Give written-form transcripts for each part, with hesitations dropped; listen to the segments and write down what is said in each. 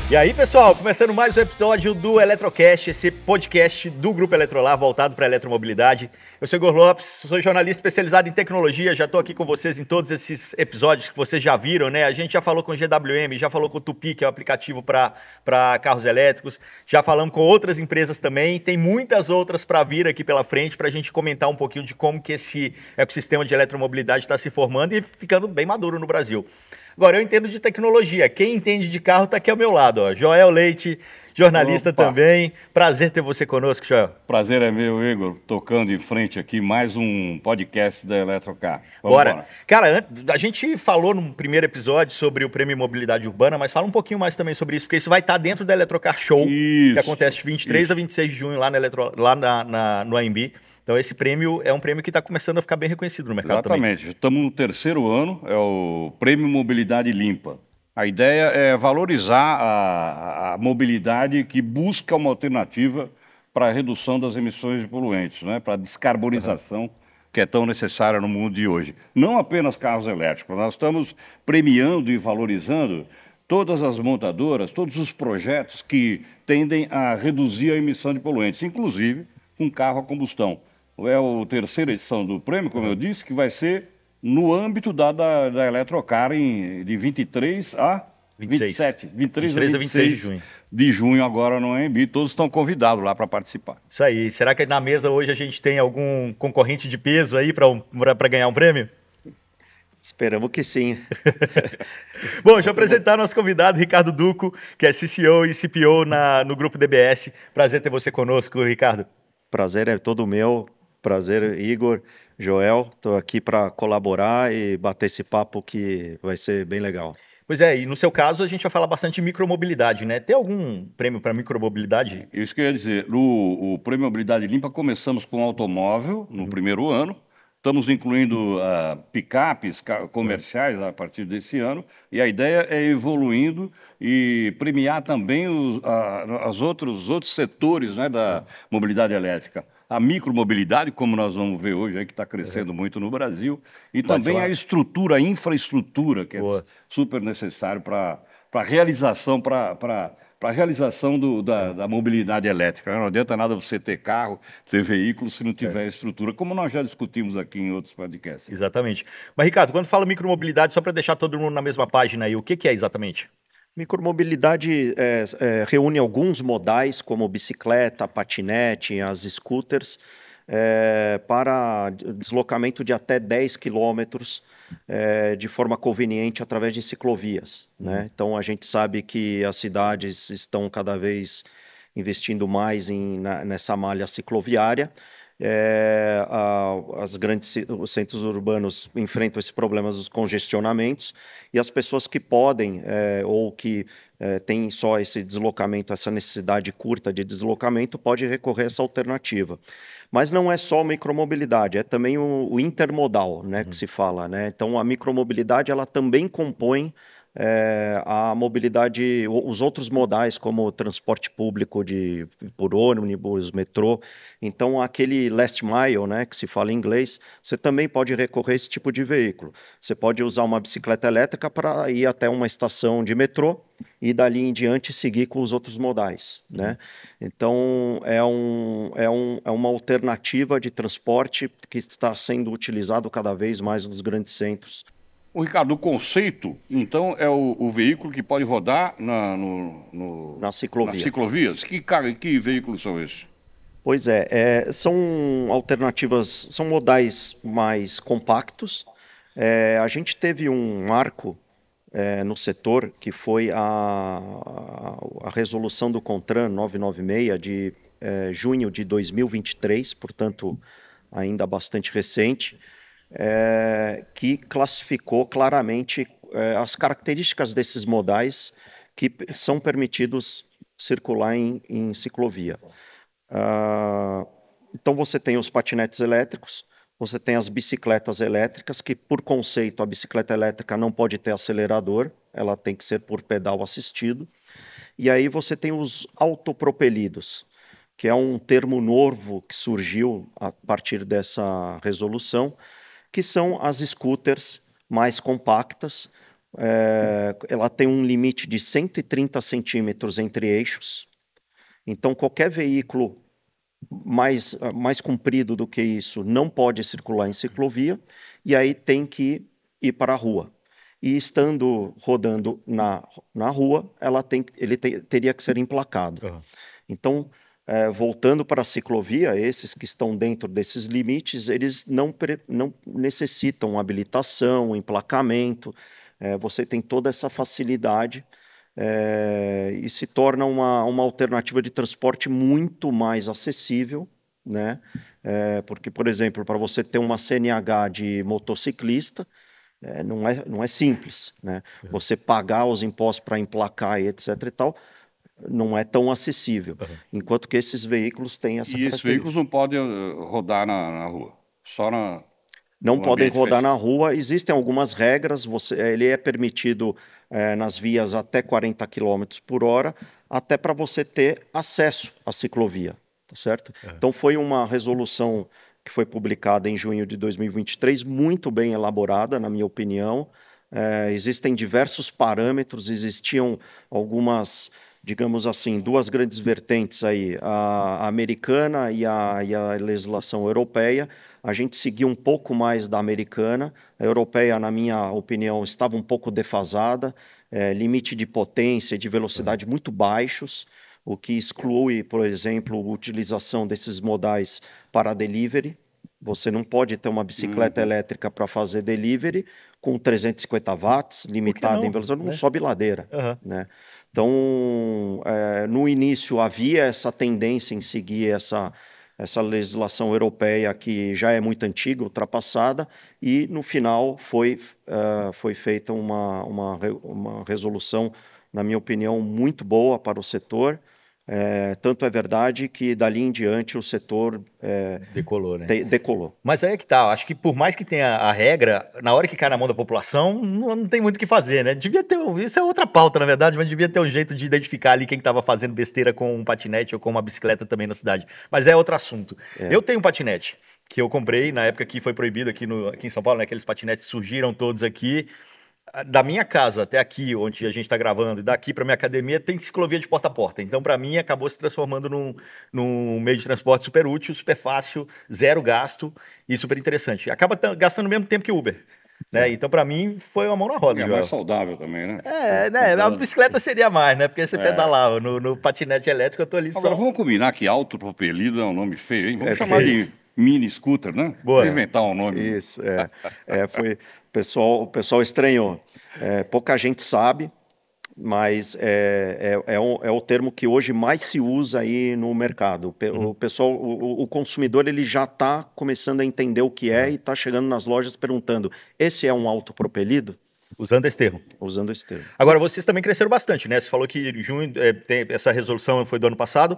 E aí, pessoal, começando mais um episódio do Eletrocast, esse podcast do Grupo Eletrolar voltado para a eletromobilidade. Eu sou Igor Lopes, sou jornalista especializado em tecnologia, já estou aqui com vocês em todos esses episódios que vocês já viram, né? A gente já falou com o GWM, já falou com o Tupi, que é o aplicativo para carros elétricos, já falamos com outras empresas também, tem muitas outras para vir aqui pela frente para a gente comentar um pouquinho de como que esse ecossistema de eletromobilidade está se formando e ficando bem maduro no Brasil. Agora, eu entendo de tecnologia. Quem entende de carro está aqui ao meu lado, ó. Joel Leite, jornalista também. Prazer ter você conosco, Joel. Prazer é meu, Igor. Tocando em frente aqui, mais um podcast da Eletrocar. Bora. Cara, a gente falou no primeiro episódio sobre o Prêmio Mobilidade Urbana, mas fala um pouquinho mais também sobre isso, porque isso vai estar dentro da Eletrocar Show, que acontece de 23 a 26 de junho lá, no AMB. Então esse prêmio é um prêmio que está começando a ficar bem reconhecido no mercado também. Exatamente. Estamos no terceiro ano, é o Prêmio Mobilidade Limpa. A ideia é valorizar a mobilidade que busca uma alternativa para a redução das emissões de poluentes, né? Para a descarbonização que é tão necessária no mundo de hoje. Não apenas carros elétricos, nós estamos premiando e valorizando todas as montadoras, todos os projetos que tendem a reduzir a emissão de poluentes, inclusive um carro a combustão. É a terceira edição do prêmio, como eu disse, que vai ser no âmbito da Eletrocar de 23 a 27. 23 a 26 de junho. De junho agora no AMB. Todos estão convidados lá para participar. Isso aí. Será que na mesa hoje a gente tem algum concorrente de peso aí para ganhar um prêmio? Esperamos que sim. Bom, deixa eu apresentar nosso convidado, Ricardo Duco, que é CCO e CPO no Grupo DBS. Prazer ter você conosco, Ricardo. Prazer é todo meu. Prazer, Igor, Joel. Estou aqui para colaborar e bater esse papo que vai ser bem legal. Pois é, e no seu caso a gente vai falar bastante de micromobilidade, né? Tem algum prêmio para micromobilidade? Isso que eu ia dizer. O Prêmio Mobilidade Limpa começamos com automóvel no primeiro ano. Estamos incluindo picapes comerciais a partir desse ano. E a ideia é evoluindo e premiar também os outros setores, né, da mobilidade elétrica. A micromobilidade, como nós vamos ver hoje, que está crescendo muito no Brasil, e também a estrutura, a infraestrutura, que é super necessário para a realização, para a realização da mobilidade elétrica. Não adianta nada você ter carro, ter veículo, se não tiver estrutura, como nós já discutimos aqui em outros podcasts. Exatamente. Mas, Ricardo, quando fala micromobilidade, só para deixar todo mundo na mesma página aí, o que é exatamente? Micromobilidade reúne alguns modais, como bicicleta, patinete, as scooters, para deslocamento de até 10 quilômetros de forma conveniente através de ciclovias, né? Então, a gente sabe que as cidades estão cada vez investindo mais nessa malha cicloviária. Os centros urbanos enfrentam esse problema dos congestionamentos e as pessoas que podem ou que têm só esse deslocamento, essa necessidade curta de deslocamento, pode recorrer a essa alternativa. Mas não é só micromobilidade, é também o intermodal, né, que se fala, né? Então, a micromobilidade ela também compõe a mobilidade, os outros modais, como o transporte público por ônibus, metrô. Então, aquele last mile, né, que se fala em inglês, você também pode recorrer a esse tipo de veículo. Você pode usar uma bicicleta elétrica para ir até uma estação de metrô e dali em diante seguir com os outros modais, né? Então, é uma alternativa de transporte que está sendo utilizado cada vez mais nos grandes centros. Ricardo, o conceito, então, é o veículo que pode rodar nas ciclovias. Que veículos são esses? Pois são alternativas, são modais mais compactos. A gente teve um marco no setor, que foi a resolução do CONTRAN 996 de junho de 2023, portanto, ainda bastante recente, que classificou claramente as características desses modais que são permitidos circular em ciclovia. Então você tem os patinetes elétricos, você tem as bicicletas elétricas, que por conceito a bicicleta elétrica não pode ter acelerador, ela tem que ser por pedal assistido. E aí você tem os autopropelidos, que é um termo novo que surgiu a partir dessa resolução, que são as scooters mais compactas, ela tem um limite de 130 centímetros entre eixos. Então, qualquer veículo mais comprido do que isso não pode circular em ciclovia, e aí tem que ir para a rua. E estando rodando na rua, teria que ser emplacado. Uhum. Então, voltando para a ciclovia, esses que estão dentro desses limites, eles não necessitam habilitação, emplacamento, você tem toda essa facilidade e se torna uma alternativa de transporte muito mais acessível, né? Porque, por exemplo, para você ter uma CNH de motociclista, não é simples, né? Você pagar os impostos para emplacar e etc e tal, não é tão acessível. Enquanto que esses veículos têm essa E esses veículos não podem rodar na rua, só não no podem ambiente rodar fechado. na rua. Existem algumas regras, ele é permitido nas vias até 40 km por hora, até para você ter acesso à ciclovia, tá certo? Então foi uma resolução que foi publicada em junho de 2023, muito bem elaborada, na minha opinião. Existem diversos parâmetros, existiam algumas, digamos assim, duas grandes vertentes aí, a americana e a legislação europeia. A gente seguiu um pouco mais da americana. A europeia, na minha opinião, estava um pouco defasada, limite de potência e de velocidade muito baixos, o que exclui, por exemplo, a utilização desses modais para delivery. Você não pode ter uma bicicleta elétrica para fazer delivery com 350 watts, limitada em velocidade, não sobe ladeira. Né? Então, no início havia essa tendência em seguir essa legislação europeia que já é muito antiga, ultrapassada, e no final foi feita uma resolução, na minha opinião, muito boa para o setor. Tanto é verdade que dali em diante o setor decolou, né? Decolou. Mas aí é que tá, acho que por mais que tenha a regra, na hora que cai na mão da população, não tem muito o que fazer, né? Devia ter, isso é outra pauta, na verdade, mas devia ter um jeito de identificar ali quem estava fazendo besteira com um patinete ou com uma bicicleta também na cidade. Mas é outro assunto. Eu tenho um patinete que eu comprei na época que foi proibido aqui em São Paulo, né? Aqueles patinetes surgiram todos aqui. Da minha casa até aqui, onde a gente está gravando, e daqui para minha academia, tem ciclovia de porta a porta. Então, para mim, acabou se transformando num meio de transporte super útil, super fácil, zero gasto e super interessante. Acaba gastando o mesmo tempo que o Uber. Né? Então, para mim, foi uma mão na roda. É mais saudável também, né? Né? A bicicleta seria mais, né? Porque você pedalava. No patinete elétrico, eu tô ali Agora, só. vamos combinar que autopropelido é um nome feio, hein? Vamos chamar de mini scooter, né? Boa. Vou inventar um nome. Isso, o pessoal estranhou. Pouca gente sabe, mas é o termo que hoje mais se usa aí no mercado. O pessoal, o consumidor, ele já está começando a entender o que é e está chegando nas lojas perguntando: esse é um autopropelido? Usando esse termo. Usando esse termo. Agora, vocês também cresceram bastante, né? Você falou que junho, essa resolução foi do ano passado.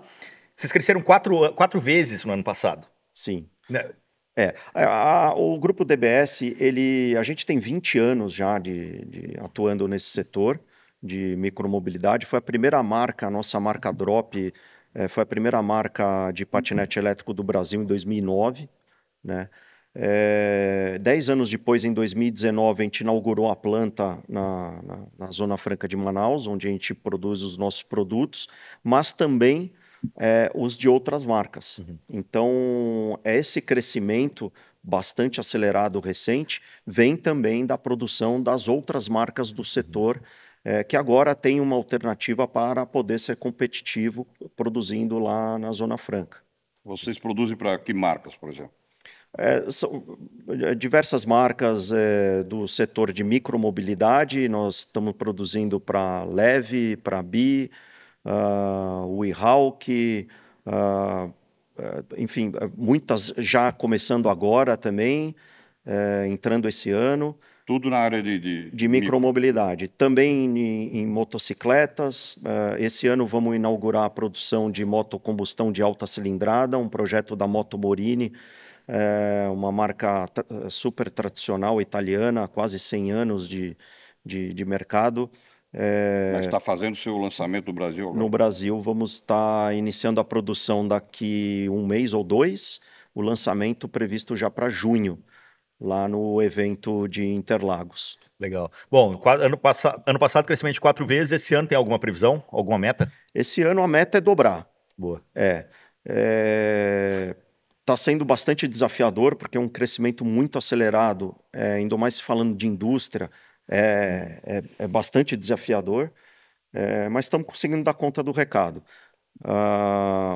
Vocês cresceram quatro vezes no ano passado. Sim. Né? O Grupo DBS, a gente tem 20 anos já atuando nesse setor de micromobilidade. Foi a primeira marca, a nossa marca Drop, foi a primeira marca de patinete elétrico do Brasil em 2009. Né? 10 anos depois, em 2019, a gente inaugurou a planta na Zona Franca de Manaus, onde a gente produz os nossos produtos, mas também os de outras marcas. Então, esse crescimento bastante acelerado recente vem também da produção das outras marcas do setor, que agora tem uma alternativa para poder ser competitivo produzindo lá na Zona Franca. Vocês produzem para que marcas, por exemplo? São diversas marcas do setor de micromobilidade. Nós estamos produzindo para Leve, para Bi, Wehawk, enfim, muitas já começando agora também, entrando esse ano. Tudo na área de micromobilidade. Também em motocicletas. Esse ano vamos inaugurar a produção de motocombustão de alta cilindrada, um projeto da Moto Morini, uma marca super tradicional italiana, quase 100 anos de mercado. Mas está fazendo o seu lançamento no Brasil agora? No Brasil, vamos estar iniciando a produção daqui um mês ou dois, o lançamento previsto já para junho, lá no evento de Interlagos. Legal. Bom, ano passado crescimento de 4 vezes, esse ano tem alguma previsão, alguma meta? Esse ano a meta é dobrar. Boa. Está sendo bastante desafiador, porque é um crescimento muito acelerado, ainda mais falando de indústria, é bastante desafiador, mas estamos conseguindo dar conta do recado.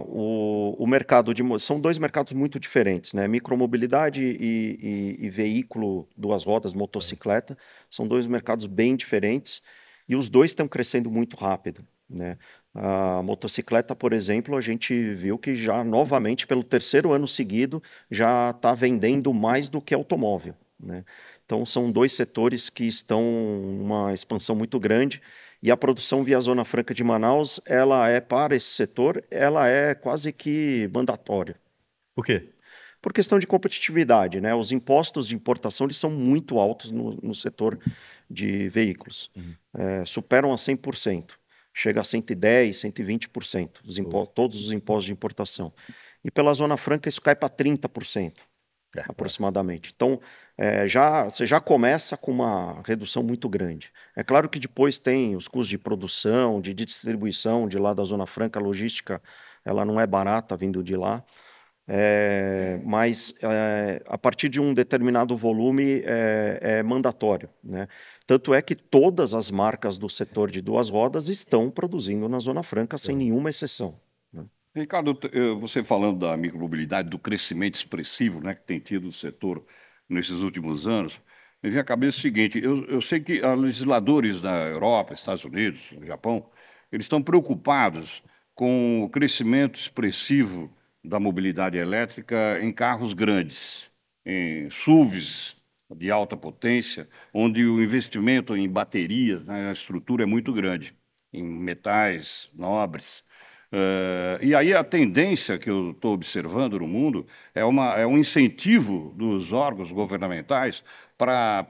O mercado são dois mercados muito diferentes, né? Micromobilidade e veículo, duas rodas, motocicleta, são dois mercados bem diferentes e os dois estão crescendo muito rápido, né? A motocicleta, por exemplo, a gente viu que já novamente, pelo terceiro ano seguido, já está vendendo mais do que automóvel, né? Então, são dois setores que estão uma expansão muito grande. E a produção via Zona Franca de Manaus, ela é para esse setor, ela é quase que mandatória. Por quê? Por questão de competitividade, né? Os impostos de importação eles são muito altos no setor de veículos. Superam a 100%. Chega a 110%, 120%, todos os impostos de importação. E pela Zona Franca isso cai para 30%. Aproximadamente. Então, você já começa com uma redução muito grande. É claro que depois tem os custos de produção, de distribuição de lá da Zona Franca, a logística, ela não é barata vindo de lá, mas a partir de um determinado volume é mandatório, né? Tanto é que todas as marcas do setor de duas rodas estão produzindo na Zona Franca, sem nenhuma exceção. Ricardo, você falando da micromobilidade, do crescimento expressivo, né, que tem tido o setor nesses últimos anos, me vem à cabeça o seguinte: eu sei que os legisladores da Europa, Estados Unidos, no Japão, eles estão preocupados com o crescimento expressivo da mobilidade elétrica em carros grandes, em SUVs de alta potência, onde o investimento em baterias, né, a estrutura é muito grande, em metais nobres. E aí a tendência que eu estou observando no mundo é um incentivo dos órgãos governamentais para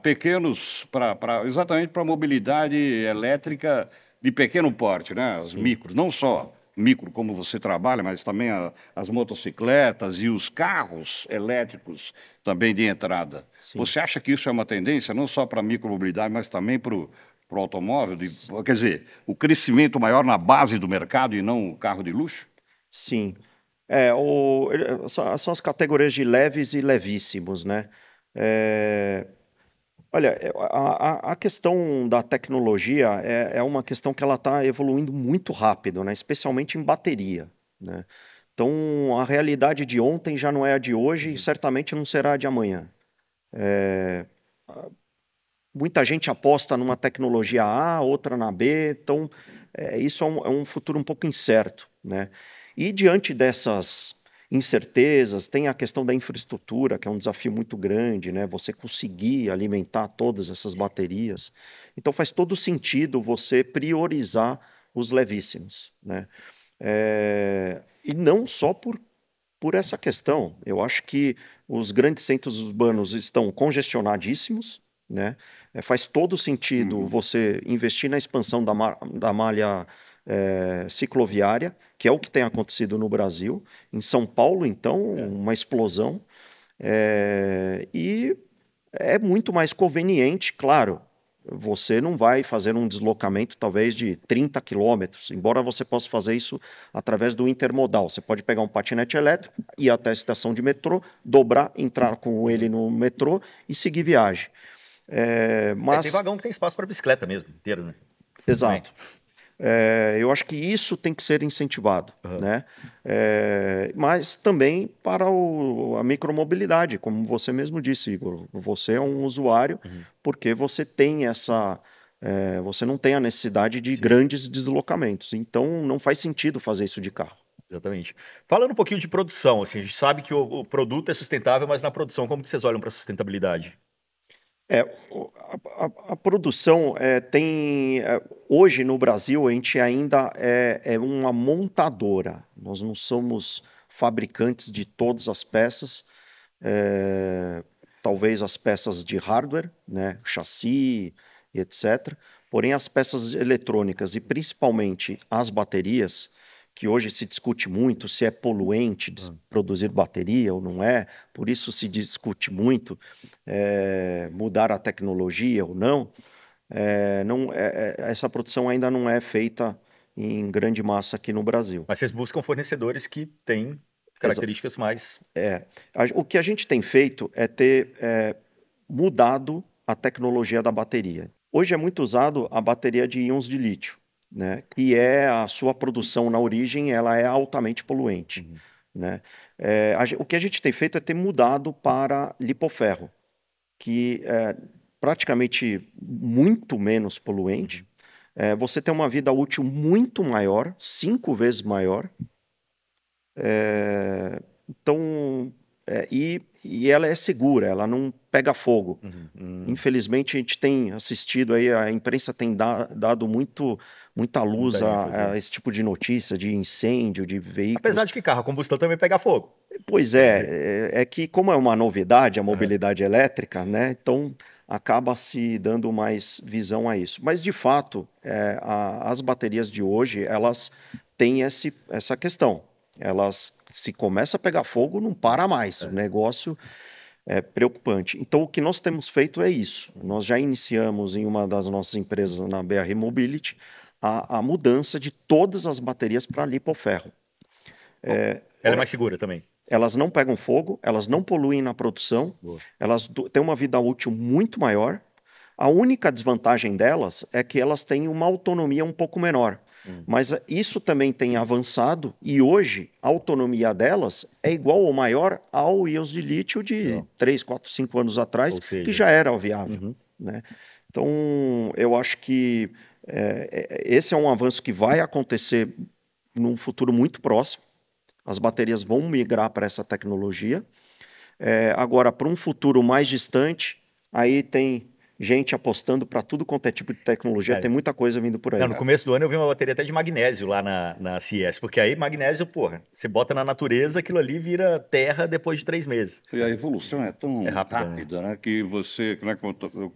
exatamente para a mobilidade elétrica de pequeno porte, né? Os micros, não só micro como você trabalha, mas também as motocicletas e os carros elétricos também de entrada. Sim. Você acha que isso é uma tendência não só para a micromobilidade, mas também para o automóvel? Quer dizer, o crescimento maior na base do mercado e não o carro de luxo? Sim. São as categorias de leves e levíssimos, né? Olha, a questão da tecnologia é uma questão que ela está evoluindo muito rápido, né? Especialmente em bateria, né? Então, a realidade de ontem já não é a de hoje e certamente não será a de amanhã. Muita gente aposta numa tecnologia A, outra na B, então isso é um futuro um pouco incerto, né? E diante dessas incertezas, tem a questão da infraestrutura, que é um desafio muito grande, né? Você conseguir alimentar todas essas baterias. Então faz todo sentido você priorizar os levíssimos, né? E não só por essa questão. Eu acho que os grandes centros urbanos estão congestionadíssimos, né? Faz todo sentido você investir na expansão da malha cicloviária, que é o que tem acontecido no Brasil. Em São Paulo, então, uma explosão. E é muito mais conveniente, claro. Você não vai fazer um deslocamento talvez de 30 quilômetros, embora você possa fazer isso através do intermodal. Você pode pegar um patinete elétrico, ir até a estação de metrô, dobrar, entrar com ele no metrô e seguir viagem. Tem vagão que tem espaço para bicicleta mesmo, inteiro, né? Exato. Eu acho que isso tem que ser incentivado, né? Mas também para a micromobilidade, como você mesmo disse, Igor. Você é um usuário porque você tem você não tem a necessidade de grandes deslocamentos. Então, não faz sentido fazer isso de carro. Exatamente. Falando um pouquinho de produção, assim, a gente sabe que o produto é sustentável, mas na produção, como que vocês olham para a sustentabilidade? A produção tem... hoje no Brasil a gente ainda é uma montadora. Nós não somos fabricantes de todas as peças. Talvez as peças de hardware, né, chassi e etc. Porém as peças eletrônicas e principalmente as baterias, que hoje se discute muito se é poluente produzir bateria ou não é, por isso se discute muito mudar a tecnologia ou não, essa produção ainda não é feita em grande massa aqui no Brasil. Mas vocês buscam fornecedores que têm características mais... O que a gente tem feito é ter mudado a tecnologia da bateria. Hoje é muito usado a bateria de íons de lítio, né? Que a sua produção na origem ela é altamente poluente. Né? O que a gente tem feito é ter mudado para lipoferro, que é praticamente muito menos poluente. Você tem uma vida útil muito maior, 5 vezes maior. E ela é segura, ela não pega fogo. Infelizmente, a gente tem assistido aí, a imprensa tem dado muita luz a esse tipo de notícia, de incêndio, de veículos. Apesar de que carro a combustão também pega fogo. Pois é que como é uma novidade a mobilidade elétrica, né? Então acaba se dando mais visão a isso. Mas, de fato, as baterias de hoje, elas têm essa questão. Se começa a pegar fogo, não para mais. O negócio é preocupante. Então, o que nós temos feito é isso. Nós já iniciamos em uma das nossas empresas, na BR Mobility, a mudança de todas as baterias para lipoferro. Ela é mais segura também. Elas não pegam fogo, elas não poluem na produção, elas têm uma vida útil muito maior. A única desvantagem delas é que elas têm uma autonomia um pouco menor. Mas isso também tem avançado e hoje a autonomia delas é igual ou maior ao íons de lítio de 3, 4, 5 anos atrás, que já era viável. Né? Então, eu acho que esse é um avanço que vai acontecer num futuro muito próximo. As baterias vão migrar para essa tecnologia. Agora, para um futuro mais distante, aí tem gente apostando para tudo quanto é tipo de tecnologia, tem muita coisa vindo por aí. Não, no começo do ano eu vi uma bateria até de magnésio lá na CES, porque aí magnésio, porra, você bota na natureza, aquilo ali vira terra depois de 3 meses. E a evolução é tão rápida, né? Que você,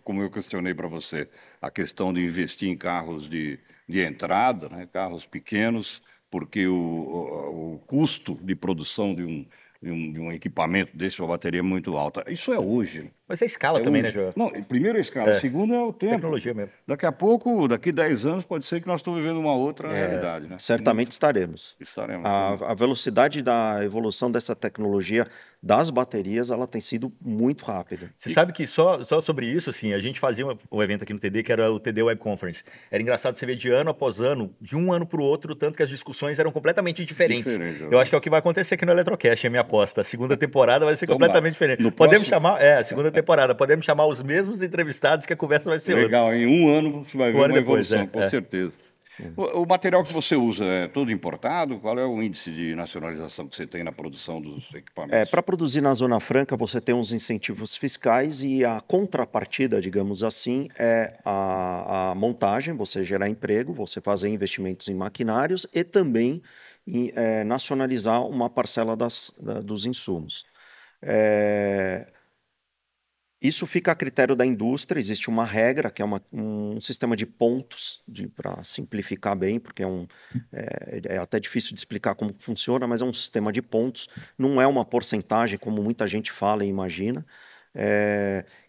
como eu questionei para você, a questão de investir em carros de entrada, né? Carros pequenos, porque o custo de produção de um equipamento desse, uma bateria é muito alta. Isso é hoje. Mas é escala também, né, João? Não, primeiro é a escala, segundo é o tempo. Tecnologia mesmo. Daqui a pouco, daqui 10 anos, pode ser que nós estamos vivendo uma outra realidade, né? Certamente estaremos. A velocidade da evolução dessa tecnologia das baterias, ela tem sido muito rápida. Você sabe que só sobre isso, assim, a gente fazia um evento aqui no TD, que era o TD Web Conference. Era engraçado você ver de ano após ano, de um ano para o outro, tanto que as discussões eram completamente diferentes. Eu acho que é o que vai acontecer aqui no Eletrocast, é a minha aposta. A segunda temporada vai ser completamente diferente. Podemos chamar, a segunda temporada, podemos chamar os mesmos entrevistados que a conversa vai ser legal, outra. em um ano você vai ver uma evolução, com certeza. O material que você usa é todo importado? Qual é o índice de nacionalização que você tem na produção dos equipamentos? Para produzir na Zona Franca, você tem uns incentivos fiscais e a contrapartida, digamos assim, é a montagem, você gerar emprego, você fazer investimentos em maquinários e também nacionalizar uma parcela dos insumos. Isso fica a critério da indústria, existe uma regra, que é um sistema de pontos, para simplificar bem, porque é até difícil de explicar como funciona, mas é um sistema de pontos, não é uma porcentagem, como muita gente fala e imagina,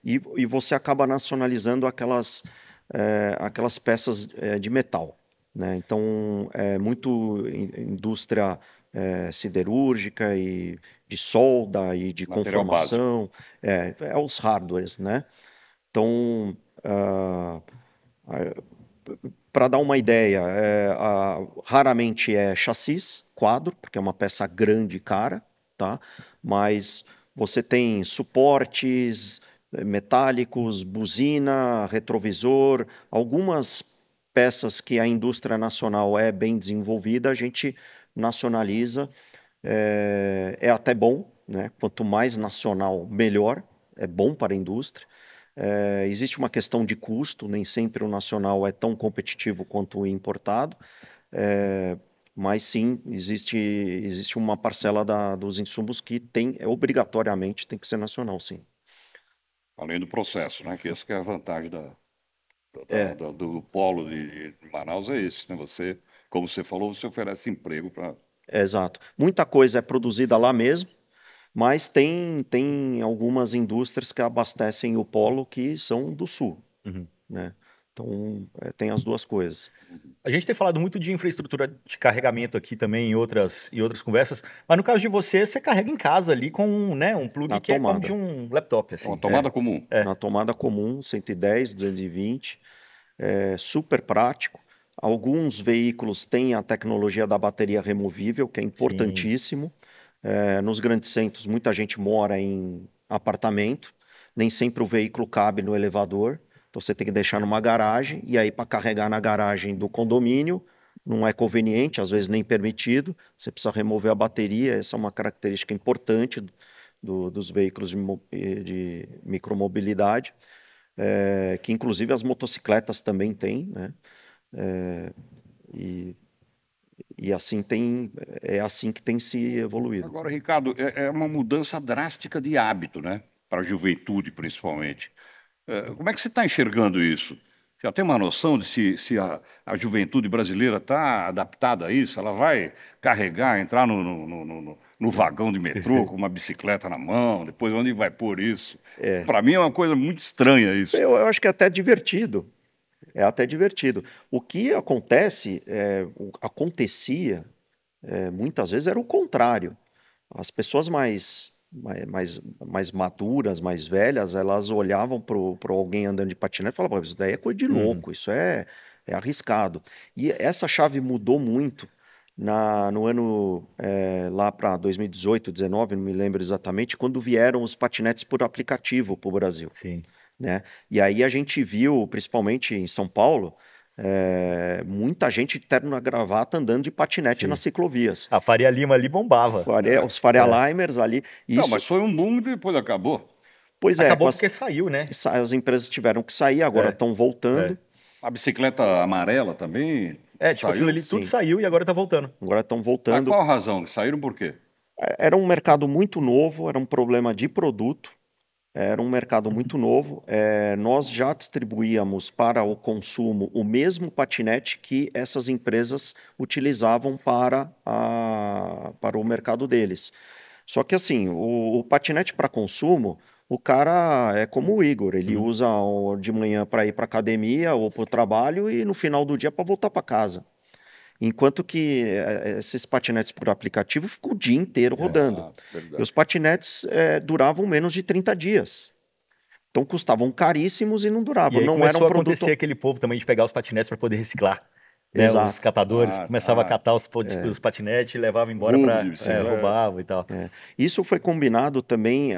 e você acaba nacionalizando aquelas peças de metal. Né? Então, é muito indústria siderúrgica e de solda e de material conformação, os hardwares, né? Então, para dar uma ideia, raramente é chassis, quadro, porque é uma peça grande e cara, tá? Mas você tem suportes metálicos, buzina, retrovisor, algumas peças que a indústria nacional é bem desenvolvida, a gente nacionaliza. É até bom, né? Quanto mais nacional, melhor. É bom para a indústria. Existe uma questão de custo, nem sempre o nacional é tão competitivo quanto o importado, mas sim, existe uma parcela dos insumos que obrigatoriamente tem que ser nacional, sim. Além do processo, né? Que essa que é a vantagem do polo de Manaus, é esse, né? Você como você falou, você oferece emprego para... Exato. Muita coisa é produzida lá mesmo, mas tem algumas indústrias que abastecem o polo que são do sul, né? Então, tem as duas coisas. A gente tem falado muito de infraestrutura de carregamento aqui também em outras conversas, mas no caso de você carrega em casa ali com, né, um plug Na que é como tomada. de um laptop, assim. Uma tomada comum. Na tomada comum, 110, 220, super prático. Alguns veículos têm a tecnologia da bateria removível, que é importantíssimo. Nos grandes centros, muita gente mora em apartamento, nem sempre o veículo cabe no elevador, então você tem que deixar numa garagem, e aí para carregar na garagem do condomínio, não é conveniente, às vezes nem permitido, você precisa remover a bateria, essa é uma característica importante dos veículos de micromobilidade, que inclusive as motocicletas também têm, né? E assim é assim que tem se evoluído. Agora, Ricardo, é uma mudança drástica de hábito, né? Para a juventude, principalmente. Como é que você está enxergando isso? Já tem uma noção de se a juventude brasileira está adaptada a isso? Ela vai carregar, entrar no vagão de metrô com uma bicicleta na mão, depois onde vai pôr isso? Para mim é uma coisa muito estranha isso. Eu acho que é até divertido. É até divertido. O que acontece, acontecia, muitas vezes era o contrário. As pessoas mais maduras, mais velhas, elas olhavam para alguém andando de patinete e falavam, isso daí é coisa de louco, isso é arriscado. E essa chave mudou muito no ano lá para 2018, 2019, não me lembro exatamente, quando vieram os patinetes por aplicativo para o Brasil. Sim. Né? E aí a gente viu, principalmente em São Paulo, muita gente de terno na gravata andando de patinete nas ciclovias. A Faria Lima ali bombava. Os Faria Limers ali. Não, mas foi um boom e depois acabou. Pois Acabou porque saiu, né? As empresas tiveram que sair, agora estão voltando. A bicicleta amarela também Tipo, aquilo ali tudo saiu e agora tá voltando. Agora estão A voltando. qual a razão? Saíram por quê? Era um mercado muito novo, era um problema de produto. Era um mercado muito novo. Nós já distribuíamos para o consumo o mesmo patinete que essas empresas utilizavam para o mercado deles. Só que assim, o patinete para consumo, o cara é como o Igor, ele usa de manhã para ir para academia ou para o trabalho e no final do dia para voltar para casa. Enquanto que esses patinetes por aplicativo ficam o dia inteiro rodando. E os patinetes duravam menos de 30 dias. Então custavam caríssimos e não duravam. E aí não começou era um a acontecer produto... aquele povo também de pegar os patinetes para poder reciclar. Né? Exato. Os catadores começavam a catar os patinetes e levavam embora para roubavam e tal. Isso foi combinado também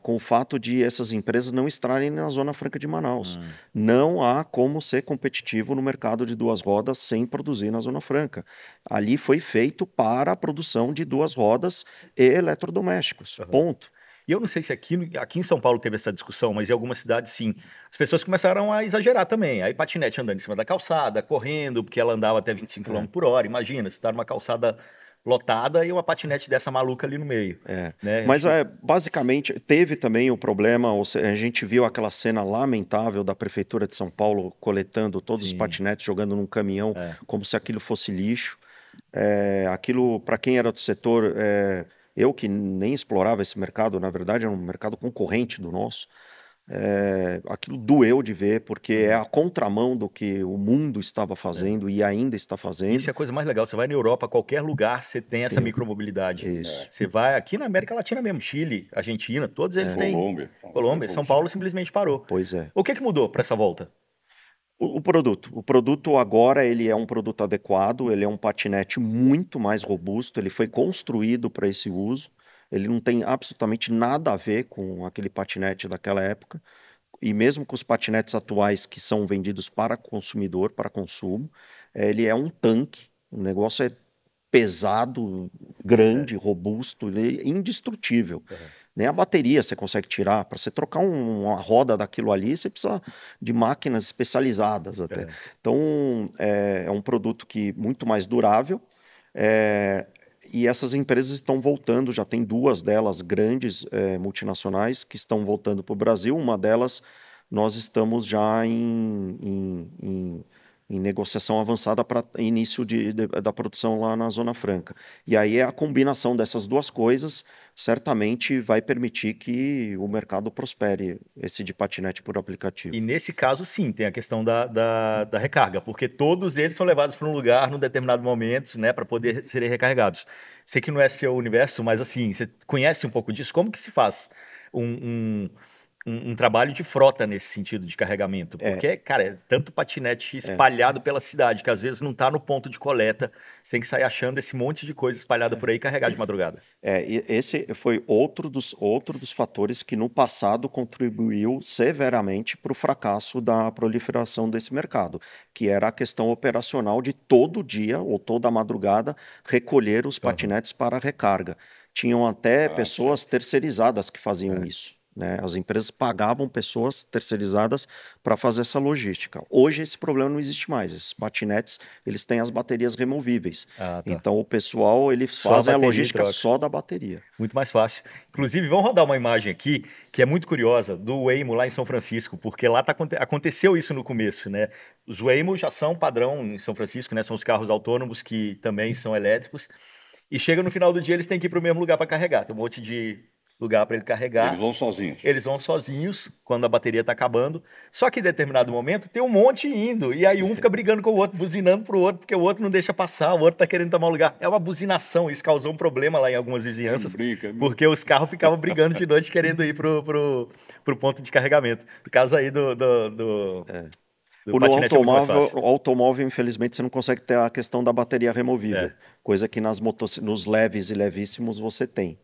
com o fato de essas empresas não estarem na Zona Franca de Manaus. Não há como ser competitivo no mercado de duas rodas sem produzir na Zona Franca. Ali foi feito para a produção de duas rodas e eletrodomésticos. Ponto. E eu não sei se aqui em São Paulo teve essa discussão, mas em algumas cidades sim. As pessoas começaram a exagerar também. Aí patinete andando em cima da calçada, correndo, porque ela andava até 25 km por hora. Imagina, você está numa calçada lotada e uma patinete dessa maluca ali no meio. Né? Mas basicamente teve também o problema, a gente viu aquela cena lamentável da Prefeitura de São Paulo coletando todos os patinetes, jogando num caminhão, como se aquilo fosse lixo. Aquilo, para quem era do setor... Eu que nem explorava esse mercado, na verdade era um mercado concorrente do nosso, aquilo doeu de ver, porque é a contramão do que o mundo estava fazendo e ainda está fazendo. Isso é a coisa mais legal, você vai na Europa, qualquer lugar você tem essa micromobilidade. Isso. Você vai aqui na América Latina mesmo, Chile, Argentina, todos eles têm. Colômbia, São Paulo simplesmente parou. Pois é. O que mudou para essa volta? O produto agora ele é um produto adequado, ele é um patinete muito mais robusto, ele foi construído para esse uso, ele não tem absolutamente nada a ver com aquele patinete daquela época, e mesmo com os patinetes atuais que são vendidos para consumidor, para consumo, ele é um tanque, o negócio é pesado, grande, robusto, ele é indestrutível. Nem a bateria você consegue tirar. Para você trocar uma roda daquilo ali, você precisa de máquinas especializadas até. Então, é um produto muito mais durável. E essas empresas estão voltando, já tem duas delas grandes multinacionais que estão voltando para o Brasil. Uma delas, nós estamos já em negociação avançada para início da produção lá na Zona Franca. E aí a combinação dessas duas coisas certamente vai permitir que o mercado prospere, esse de patinete por aplicativo. E nesse caso, sim, tem a questão da recarga, porque todos eles são levados para um lugar num determinado momento, né, para poder serem recarregados. Sei que não é seu universo, mas assim, você conhece um pouco disso? Como que se faz um trabalho de frota nesse sentido de carregamento? Porque, cara, é tanto patinete espalhado pela cidade que às vezes não está no ponto de coleta, você tem que sair achando esse monte de coisa espalhada por aí e carregar de madrugada. E esse foi outro dos fatores que no passado contribuiu severamente para o fracasso da proliferação desse mercado, que era a questão operacional de todo dia ou toda madrugada recolher os patinetes para recarga. Tinham até pessoas terceirizadas que faziam isso. Né? As empresas pagavam pessoas terceirizadas para fazer essa logística. Hoje esse problema não existe mais. Esses patinetes, eles têm as baterias removíveis. Então o pessoal, ele faz a logística só da bateria. Muito mais fácil. Inclusive, vamos rodar uma imagem aqui que é muito curiosa do Waymo lá em São Francisco, porque lá aconteceu isso no começo, né? Os Waymo já são padrão em São Francisco, né? São os carros autônomos que também são elétricos. E chega no final do dia, eles têm que ir para o mesmo lugar para carregar. Tem um monte de lugar para ele carregar. Eles vão sozinhos. Eles vão sozinhos quando a bateria está acabando. Só que em determinado momento tem um monte indo. E aí um fica brigando com o outro, buzinando pro outro, porque o outro não deixa passar, o outro está querendo tomar o lugar. É uma buzinação. Isso causou um problema lá em algumas vizinhanças. Porque os carros ficavam brigando de noite querendo ir pro ponto de carregamento. Por causa aí do patinete o automóvel, infelizmente, você não consegue ter a questão da bateria removível. Coisa que nos leves e levíssimos você tem.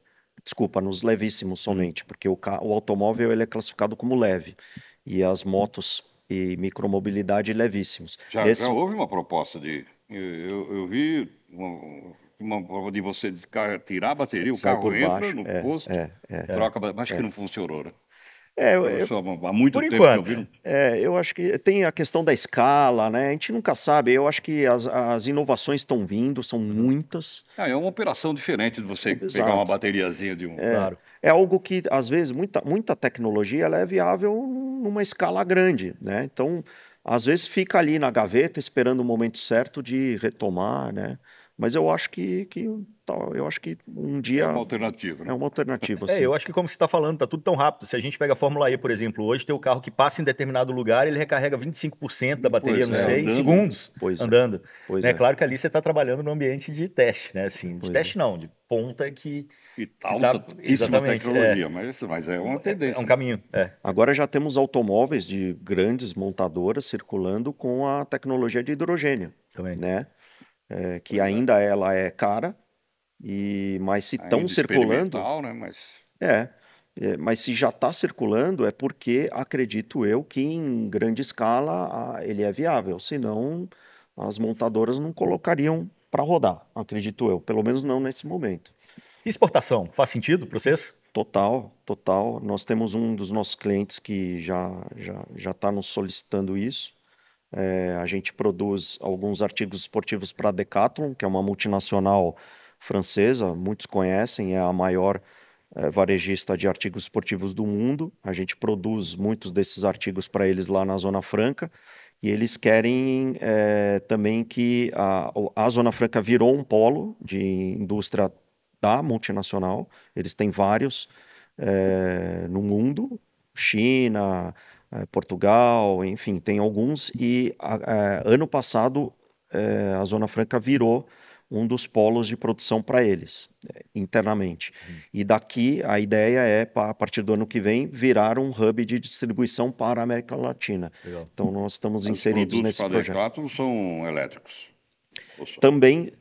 Desculpa, nos levíssimos somente, porque o automóvel ele é classificado como leve e as motos e micromobilidade levíssimos. Já houve uma proposta de... Eu vi uma de você tirar a bateria, o carro entra no posto, troca, mas acho que não funcionou, né? Há muito por tempo enquanto. que eu vi. Eu acho que tem a questão da escala, né? A gente nunca sabe. Eu acho que as inovações estão vindo, são muitas. É uma operação diferente de você pegar uma bateriazinha de um... Claro. É algo que, às vezes, muita tecnologia ela é viável numa escala grande, né? Então, às vezes fica ali na gaveta esperando o momento certo de retomar, né? Mas eu acho que um dia... É uma alternativa, né? É uma alternativa, sim. Eu acho que como você está falando, tá tudo tão rápido. Se a gente pega a Fórmula E, por exemplo, hoje tem o carro que passa em determinado lugar, ele recarrega 25% da bateria, em segundos, andando. É claro que ali você está trabalhando no ambiente de teste, né? Assim, de teste não, de ponta que... altíssima tecnologia, mas é uma tendência. É um caminho, Agora já temos automóveis de grandes montadoras circulando com a tecnologia de hidrogênio, também, né? Que ainda ela é cara, mas se estão circulando... Né? Mas se já está circulando é porque acredito eu que em grande escala ele é viável, senão as montadoras não colocariam para rodar, acredito eu, pelo menos não nesse momento. Exportação, faz sentido para vocês? Total. Nós temos um dos nossos clientes que já está nos solicitando isso. A gente produz alguns artigos esportivos para a Decathlon, que é uma multinacional francesa, muitos conhecem, é a maior varejista de artigos esportivos do mundo. A gente produz muitos desses artigos para eles lá na Zona Franca, e eles querem também que a Zona Franca virou um polo de indústria da multinacional. Eles têm vários no mundo, China... Portugal, enfim, tem alguns, e ano passado a Zona Franca virou um dos polos de produção para eles, internamente. E daqui a ideia é, a partir do ano que vem, virar um hub de distribuição para a América Latina. Legal. Então nós estamos inseridos nesse projeto. Os produtos para são elétricos? Também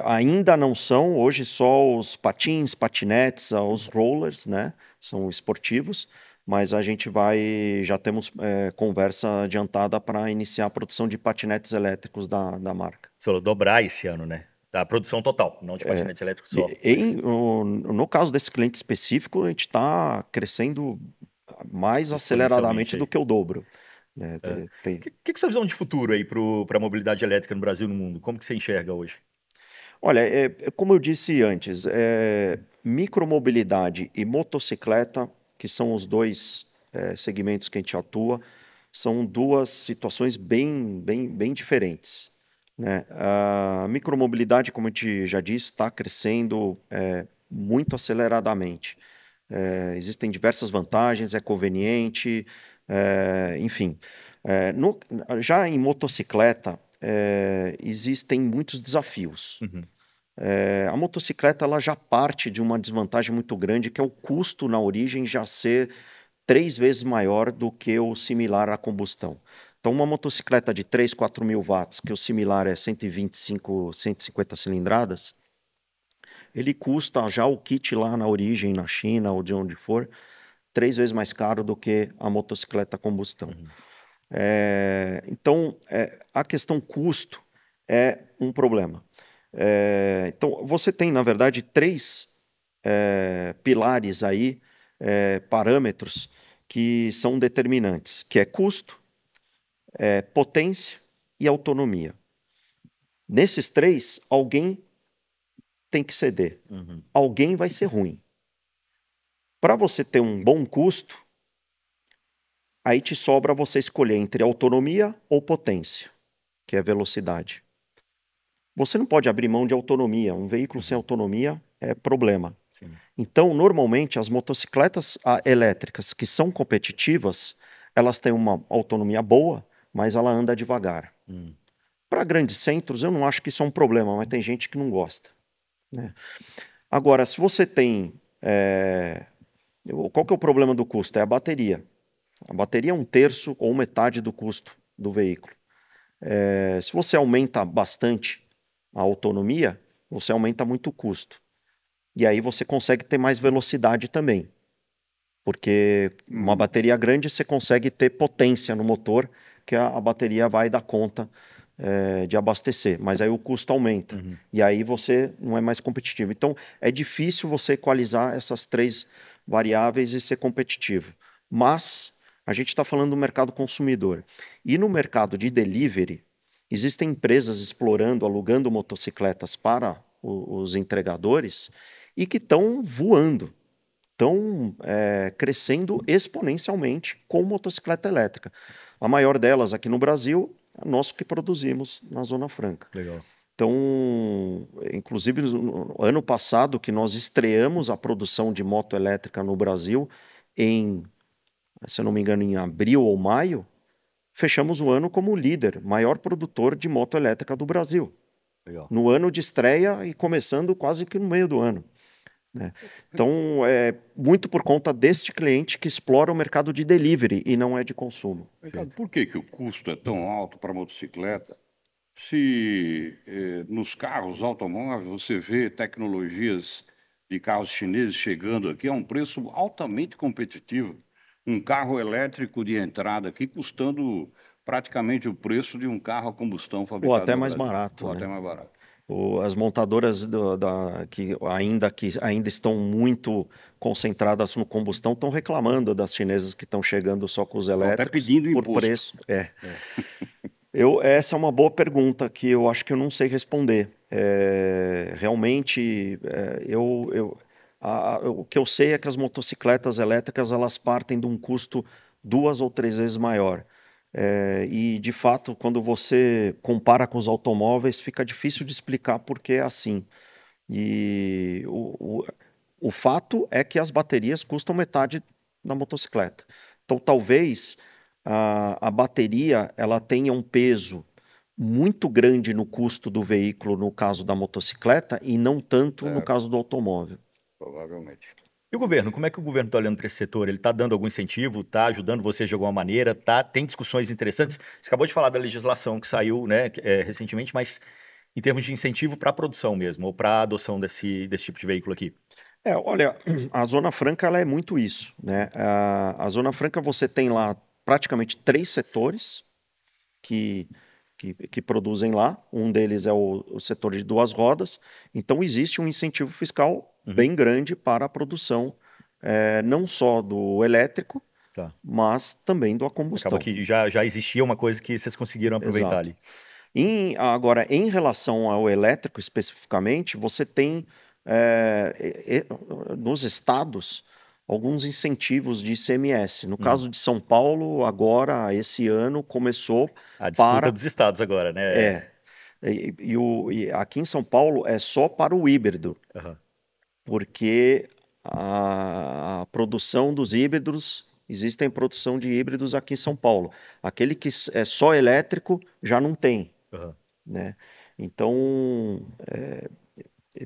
ainda não são, hoje só os patins, patinetes, os rollers, né, são esportivos, mas a gente já temos conversa adiantada para iniciar a produção de patinetes elétricos da marca. Você falou dobrar esse ano, né? Da produção total, não de patinetes elétricos só. No caso desse cliente específico, a gente está crescendo mais aceleradamente do que o dobro. Que é a sua visão de futuro aí para a mobilidade elétrica no Brasil e no mundo? Como que você enxerga hoje? Olha, como eu disse antes, micromobilidade e motocicleta, que são os dois segmentos que a gente atua, são duas situações bem diferentes, né? A micromobilidade, como a gente já disse, está crescendo muito aceleradamente. Existem diversas vantagens, é conveniente, enfim. Já em motocicleta, existem muitos desafios. A motocicleta ela já parte de uma desvantagem muito grande, que é o custo na origem já ser 3 vezes maior do que o similar à combustão. Então, uma motocicleta de 3, 4 mil watts, que o similar é 125, 150 cilindradas, ele custa já o kit lá na origem, na China ou de onde for, 3 vezes mais caro do que a motocicleta a combustão. Então, a questão custo é um problema. Então, você tem, na verdade, 3 pilares aí, parâmetros que são determinantes, que é custo, potência e autonomia. Nesses 3, alguém tem que ceder. Alguém vai ser ruim. Para você ter um bom custo, aí te sobra você escolher entre autonomia ou potência, que é velocidade. Você não pode abrir mão de autonomia. Um veículo sem autonomia é problema. Sim. Então, normalmente, as motocicletas elétricas que são competitivas, elas têm uma autonomia boa, mas ela anda devagar. Para grandes centros, eu não acho que isso é um problema, mas tem gente que não gosta, né? Agora, se você tem... qual que é o problema do custo? É a bateria. A bateria é 1/3 ou metade do custo do veículo. Se você aumenta bastante a autonomia, você aumenta muito o custo. E aí você consegue ter mais velocidade também. Porque uma bateria grande você consegue ter potência no motor, que a bateria vai dar conta de abastecer. Mas aí o custo aumenta. E aí você não é mais competitivo. Então é difícil você equalizar essas 3 variáveis e ser competitivo. Mas a gente está falando do mercado consumidor. E no mercado de delivery, existem empresas explorando, alugando motocicletas para os entregadores e que estão voando, estão crescendo exponencialmente com motocicleta elétrica. A maior delas aqui no Brasil é nós que produzimos na Zona Franca. Legal. Então, inclusive, no ano passado, que nós estreamos a produção de moto elétrica no Brasil, se eu não me engano, em abril ou maio, fechamos o ano como líder, maior produtor de moto elétrica do Brasil. Legal. No ano de estreia e começando quase que no meio do ano, né? Então, é muito por conta deste cliente que explora o mercado de delivery e não é de consumo. Ricardo, por que o custo é tão alto para a motocicleta? Se nos carros automóveis você vê tecnologias de carros chineses chegando aqui a um preço altamente competitivo. Um carro elétrico de entrada aqui custando praticamente o preço de um carro a combustão fabricado Ou até no mais Brasil. barato, Ou né? até mais barato. As montadoras que ainda estão muito concentradas no combustão estão reclamando das chinesas que estão chegando só com os Estão até elétricos pedindo por imposto. preço. Essa é uma boa pergunta que eu acho que eu não sei responder. Realmente, o que eu sei é que as motocicletas elétricas elas partem de um custo 2 ou 3 vezes maior. E, de fato, quando você compara com os automóveis, fica difícil de explicar por que é assim. E o fato é que as baterias custam metade da motocicleta. Então, talvez a bateria ela tenha um peso muito grande no custo do veículo, no caso da motocicleta, e não tanto no caso do automóvel. Provavelmente. E o governo? Como é que o governo está olhando para esse setor? Ele está dando algum incentivo? Está ajudando vocês de alguma maneira? Tem discussões interessantes? Você acabou de falar da legislação que saiu, né, recentemente, mas em termos de incentivo para a produção mesmo, ou para a adoção desse tipo de veículo aqui? Olha, a Zona Franca ela é muito isso, né? A Zona Franca você tem lá praticamente 3 setores que produzem lá. Um deles é o setor de 2 rodas. Então existe um incentivo fiscal bem grande para a produção, não só do elétrico, Tá. mas também do a combustão. Acaba que já existia uma coisa que vocês conseguiram aproveitar Exato. ali. Agora, em relação ao elétrico especificamente, você tem nos estados alguns incentivos de ICMS. No caso de São Paulo, agora, esse ano, começou A disputa para... dos estados agora, né? E aqui em São Paulo é só para o híbrido, Aham. porque a produção dos híbridos, existem produção de híbridos aqui em São Paulo. Aquele que é só elétrico já não tem, Aham. né? Então,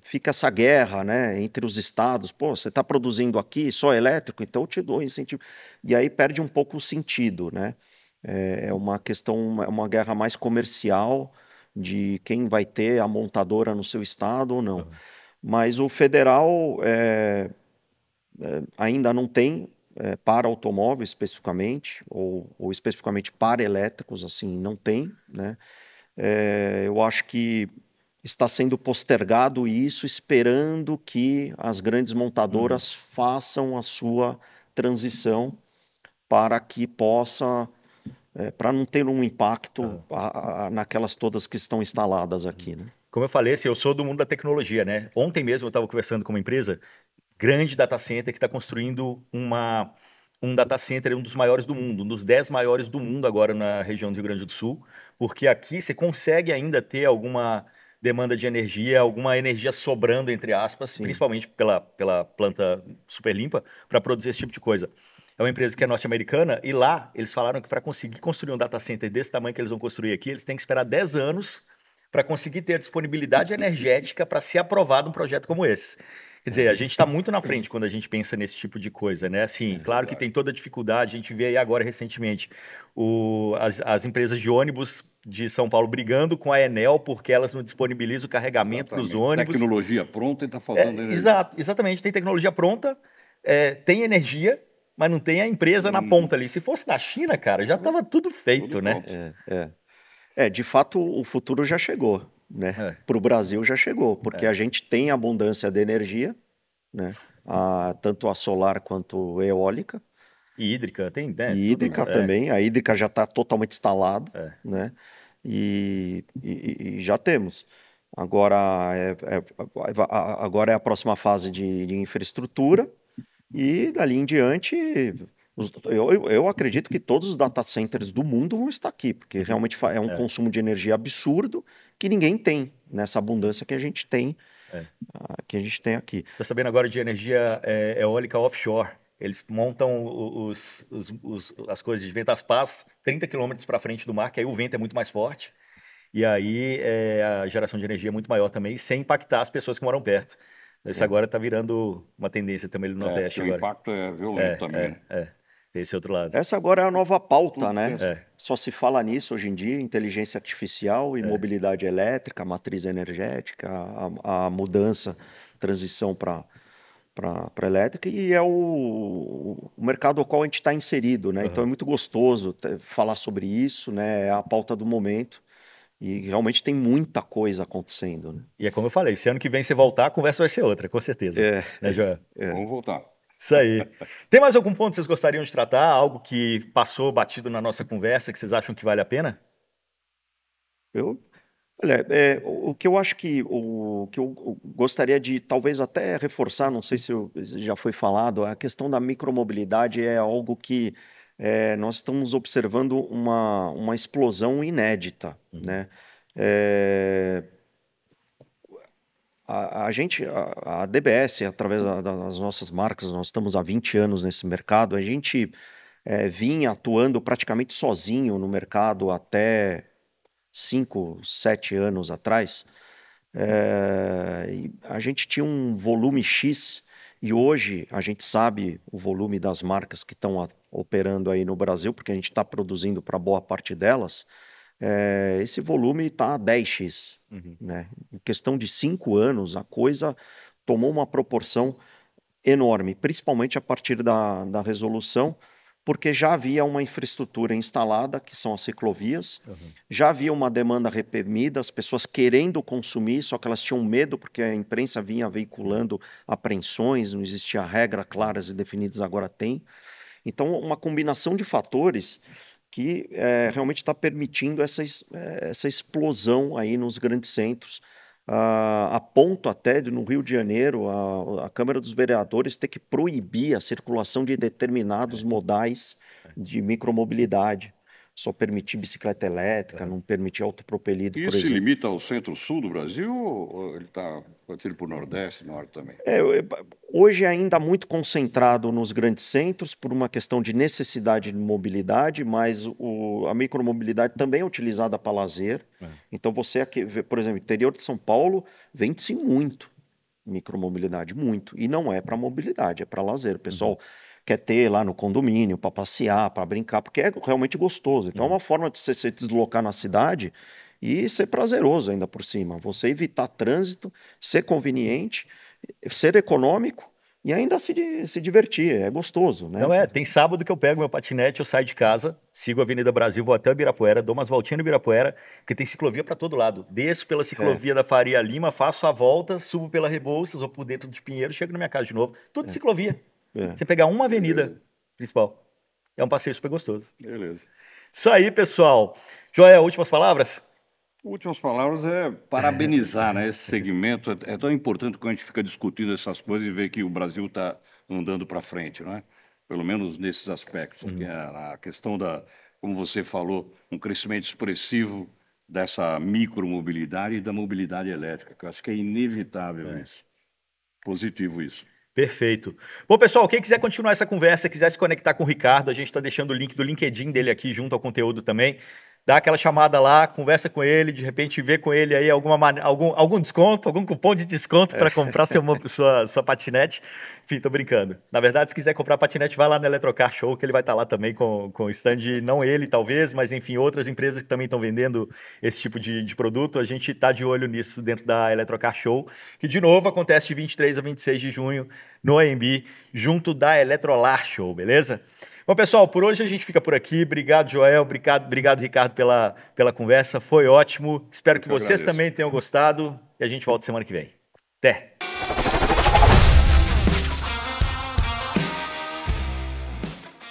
fica essa guerra, né, entre os estados. Pô, você está produzindo aqui só elétrico, então eu te dou incentivo. E aí perde um pouco o sentido, né? É uma questão, é uma guerra mais comercial de quem vai ter a montadora no seu estado ou não. Mas o federal ainda não tem para automóvel especificamente, ou especificamente para elétricos, assim, não tem, né? Eu acho que está sendo postergado isso, esperando que as grandes montadoras façam a sua transição para que possa, para não ter um impacto naquelas todas que estão instaladas aqui, né? Como eu falei, assim, eu sou do mundo da tecnologia, né? Ontem mesmo eu estava conversando com uma empresa, grande data center, que está construindo um data center, um dos maiores do mundo, um dos 10 maiores do mundo agora na região do Rio Grande do Sul, porque aqui você consegue ainda ter alguma demanda de energia, alguma energia sobrando, entre aspas, Sim. principalmente pela planta super limpa, para produzir esse tipo de coisa. É uma empresa que é norte-americana e lá eles falaram que para conseguir construir um data center desse tamanho que eles vão construir aqui, eles têm que esperar 10 anos para conseguir ter a disponibilidade energética para ser aprovado um projeto como esse. Quer dizer, a gente está muito na frente quando a gente pensa nesse tipo de coisa, né? Assim, claro que tem toda a dificuldade, a gente vê aí agora recentemente as empresas de ônibus de São Paulo brigando com a Enel porque elas não disponibilizam o carregamento para os ônibus. Tecnologia pronta e está faltando energia. Exato, exatamente. Tem tecnologia pronta, tem energia, mas não tem a empresa na ponta ali. Se fosse na China, cara, já estava tudo feito, Tudo né? pronto. De fato, o futuro já chegou, né? Para o Brasil já chegou, porque a gente tem abundância de energia, né? Tanto a solar quanto a eólica. E hídrica, tem, né? E Tudo, hídrica também. A hídrica já está totalmente instalada, né? E já temos. Agora agora é a próxima fase de infraestrutura e dali em diante eu acredito que todos os data centers do mundo vão estar aqui, porque realmente é um consumo de energia absurdo que ninguém tem nessa abundância que a gente tem, aqui. Tá sabendo agora de energia eólica offshore. Eles montam as coisas de vento, as pás, 30 quilômetros para frente do mar, que aí o vento é muito mais forte. E aí a geração de energia é muito maior também, sem impactar as pessoas que moram perto. Isso agora está virando uma tendência também no Nordeste O agora. impacto é violento também. Esse outro lado. Essa agora é a nova pauta, Tudo né? pensa. Só se fala nisso hoje em dia, inteligência artificial e mobilidade elétrica, matriz energética, a mudança, transição para elétrica, e é o mercado ao qual a gente está inserido, né? Então é muito gostoso falar sobre isso, né? É a pauta do momento. E realmente tem muita coisa acontecendo, né? E é como eu falei, se ano que vem você voltar, a conversa vai ser outra, com certeza. Né, Joel? Vamos voltar. Isso aí. Tem mais algum ponto que vocês gostariam de tratar? Algo que passou batido na nossa conversa, que vocês acham que vale a pena? Olha, o que eu acho o que eu gostaria de talvez até reforçar, não sei se já foi falado, a questão da micromobilidade é algo que nós estamos observando uma explosão inédita, né? A DBS, através das nossas marcas, nós estamos há 20 anos nesse mercado, a gente vinha atuando praticamente sozinho no mercado até 5, 7 anos atrás. E a gente tinha um volume X e hoje a gente sabe o volume das marcas que estão operando aí no Brasil, porque a gente está produzindo para boa parte delas. Esse volume está 10x, né? Em questão de 5 anos, a coisa tomou uma proporção enorme, principalmente a partir da resolução, porque já havia uma infraestrutura instalada, que são as ciclovias, já havia uma demanda reprimida, as pessoas querendo consumir, só que elas tinham medo, porque a imprensa vinha veiculando apreensões, não existia regra claras e definidas, agora tem. Então, uma combinação de fatores que realmente está permitindo essa explosão aí nos grandes centros. a ponto até de, no Rio de Janeiro, a Câmara dos Vereadores ter que proibir a circulação de determinados modais de micromobilidade. Só permitir bicicleta elétrica, não permitir autopropelido, por Isso se exemplo. limita ao centro-sul do Brasil ou ele está partindo para o Nordeste e Norte também? Hoje é ainda muito concentrado nos grandes centros por uma questão de necessidade de mobilidade, mas a micromobilidade também é utilizada para lazer. Então você aqui, por exemplo, interior de São Paulo, vende-se muito micromobilidade, muito. E não é para mobilidade, é para lazer. O pessoal quer ter lá no condomínio para passear, para brincar, porque é realmente gostoso. Então é uma forma de você se deslocar na cidade e ser prazeroso ainda por cima. Você evitar trânsito, ser conveniente, ser econômico e ainda se divertir. É gostoso, né? Não tem sábado que eu pego meu patinete, eu saio de casa, sigo a Avenida Brasil, vou até Ibirapuera, dou umas voltinhas no Ibirapuera, porque tem ciclovia para todo lado. Desço pela ciclovia da Faria Lima, faço a volta, subo pela Rebouças, vou por dentro de Pinheiro, chego na minha casa de novo. Tudo de ciclovia. Você pegar uma avenida principal. É um passeio super gostoso. Beleza. Isso aí, pessoal. Joel, últimas palavras? Últimas palavras é parabenizar, né? Esse segmento é tão importante quando a gente fica discutindo essas coisas e vê que o Brasil está andando para frente, não é? Pelo menos nesses aspectos. Porque a questão como você falou, um crescimento expressivo dessa micromobilidade e da mobilidade elétrica, que eu acho que é inevitável isso. Positivo isso. Perfeito. Bom, pessoal, quem quiser continuar essa conversa, quiser se conectar com o Ricardo, a gente está deixando o link do LinkedIn dele aqui junto ao conteúdo também. Dá aquela chamada lá, conversa com ele, de repente vê com ele aí algum desconto, algum cupom de desconto para comprar sua patinete. Enfim, tô brincando. Na verdade, se quiser comprar patinete, vai lá no Eletrocar Show, que ele vai estar lá também com o stand, não ele talvez, mas enfim, outras empresas que também estão vendendo esse tipo de produto. A gente está de olho nisso dentro da Eletrocar Show, que de novo acontece de 23 a 26 de junho no AMB, junto da Eletrolar Show, beleza? Bom, pessoal, por hoje a gente fica por aqui. Obrigado, Joel. Obrigado, Ricardo, pela conversa. Foi ótimo. Espero que vocês também tenham gostado. E a gente volta semana que vem. Até!